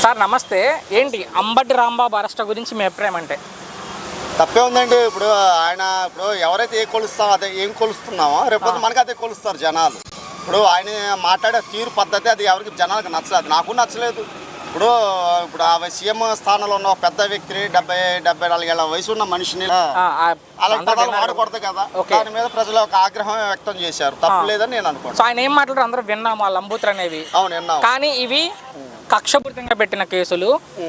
Sir నమస్తే. ఏంటి Ambati Rambabu arrest గురించి మీ అభిప్రాయం అంటే? తప్పే ఉందండి. ఇప్పుడు ఆయన ఎవరైతే కొలుస్తామో అదే ఏం కొలుస్తున్నామో రేపు మనకి అదే కొలుస్తారు జనాలు. ఇప్పుడు ఆయన మాట్లాడే తీరు పద్ధతి అది ఎవరికి జనాలకు నచ్చలేదు, నాకు నచ్చలేదు. ఇప్పుడు ఆ సీఎం స్థానంలో ఉన్న పెద్ద వ్యక్తిని 74 ఏళ్ళ వయసు ఉన్న మనిషిని అలాంటి పదాలు వాడకూడదు కదా. దాని మీద ప్రజలు ఒక ఆగ్రహం వ్యక్తం చేశారు. తప్పు లేదని నేను అనుకుంటున్నాను. ఆయన ఏం మాట్లాడారు అందరూ విన్నాము, ఆ లంబూత్ర అనేవి. అవును విన్నాము. కానీ ఇవి కక్షపూరితంగా పెట్టిన కేసులు,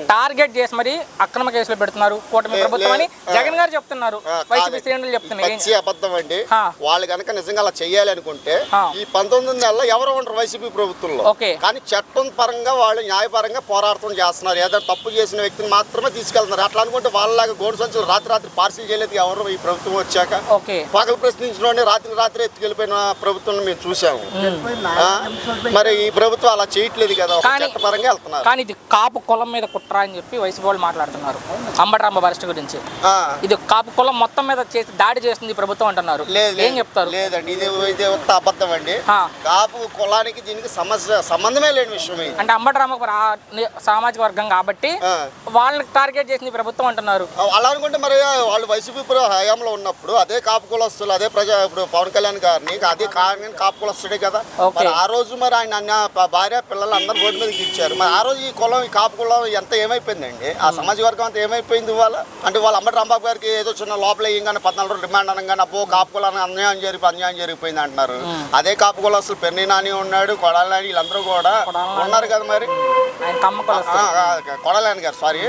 టార్గెట్ చేసి మరి అక్రమ కేసులు పెడుతున్నారు కూటమి ప్రభుత్వం అని జగన్ గారు చెప్తున్నారు, వైసీపీ శ్రేణులు చెప్తున్నారు. అబద్ధం అండి. వాళ్ళు కనుక నిజంగా అలా చెయ్యాలి అనుకుంటే ఈ 19 నెలల్లో ఎవరు ఉండరు వైసీపీ ప్రభుత్వంలో. కానీ చట్టం పరంగా వాళ్ళు న్యాయపరంగా పోరాటం చేస్తున్నారు. ఏదైనా తప్పు చేసిన వ్యక్తిని మాత్రమే తీసుకెళ్తున్నారు. అట్లా అనుకుంటే వాళ్ళలాగా గోడు సంచులు రాత్రి పార్సిల్ చేయలేదు ఎవరు ఈ ప్రభుత్వం వచ్చాక. పగలు ప్రశ్నించిన రాత్రి ఎత్తుకెళ్ళిపోయిన ప్రభుత్వం మేము చూసాము. మరి ఈ ప్రభుత్వం అలా చేయట్లేదు కదా, చట్టపరంగా. కానీ ఇది కాపు కులం మీద కుట్ర అని చెప్పి వైసీపీ వాళ్ళు మాట్లాడుతున్నారు అంబటి రాంబాబు అరెస్ట్ గురించి. ఇది కాపు కులం మొత్తం మీద చేసి దాడి చేస్తుంది ప్రభుత్వం అంటున్నారు. ఏం చెప్తారు? లేదండి, ఇది ఒక్క అబద్ధం అండి. కాపు కులానికి దీనికి సంబంధమే లేని విషయం. అంటే అంబటి రాంబాబు సామాజిక వర్గం కాబట్టి వాళ్ళని టార్గెట్ చేసింది ప్రభుత్వం అంటున్నారు. అలా అనుకుంటే మరి వాళ్ళు వైసీపీ హయాంలో ఉన్నప్పుడు అదే కాపు కులస్తులు అదే ఇప్పుడు పవన్ కళ్యాణ్ గారిని అదే కాపు కులస్తుడే కదా. మరి ఆ రోజు మరి ఆయన భార్య పిల్లలు అందరు రోడ్డు మీదకి ఇచ్చారు. మరి ఆ రోజు ఈ కులం ఈ కాపు కులం ఎంత ఏమైపోయిందండి, ఆ సమాజ వర్గం అంతా ఏమైపోయింది ఇవాళ. అంటే వాళ్ళు అంబటి రాంబాబు గారికి ఏదో చిన్న లోపల ఏంగానే 14 రోజులు రిమాండ్ అనగానే అబ్బో కాపు కులానికి అన్యాయం జరిగిపోయింది అంటున్నారు. అదే కాపు కులం అసలు పెన్ని నాని ఉన్నాడు, కొడాలి నాని, వీళ్ళందరూ కూడా ఉన్నారు కదా. మరి కొడాలి గారు సారీ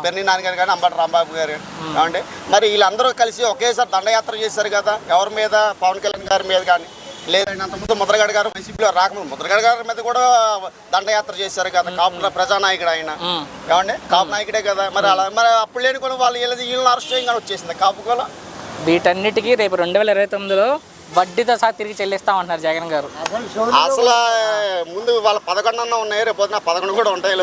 పెన్ని నాని గారు కానీ అంబటి రాంబాబు గారు ఏమండి, మరి వీళ్ళందరూ కలిసి ఒకేసారి దండయాత్ర చేశారు కదా. ఎవరి మీద? పవన్ కళ్యాణ్ గారి మీద కానీ లేదండి. అంతకుముందు ముద్రగడ గారు వైసీపీలో రాకముందు ముద్రగడ గారి మీద కూడా దండయాత్ర చేశారు కదా. కాపు ప్రజానాయకుడు ఆయన ఏమండి, కాపు నాయకుడే కదా. మరి అలా మరి అప్పుడు లేని కూడా వాళ్ళు వీళ్ళని అరెస్ట్ చేయగానే వచ్చేసింది కాపు కూడా. వీటన్నిటికీ రేపు 2029లో వడ్డీతో సహా తిరిగి చెల్లిస్తామంటున్నారు జగన్ గారు. అసలు ముందు వాళ్ళ 11 ఉన్నాయి, రేపు 11 కూడా ఉంటాయి.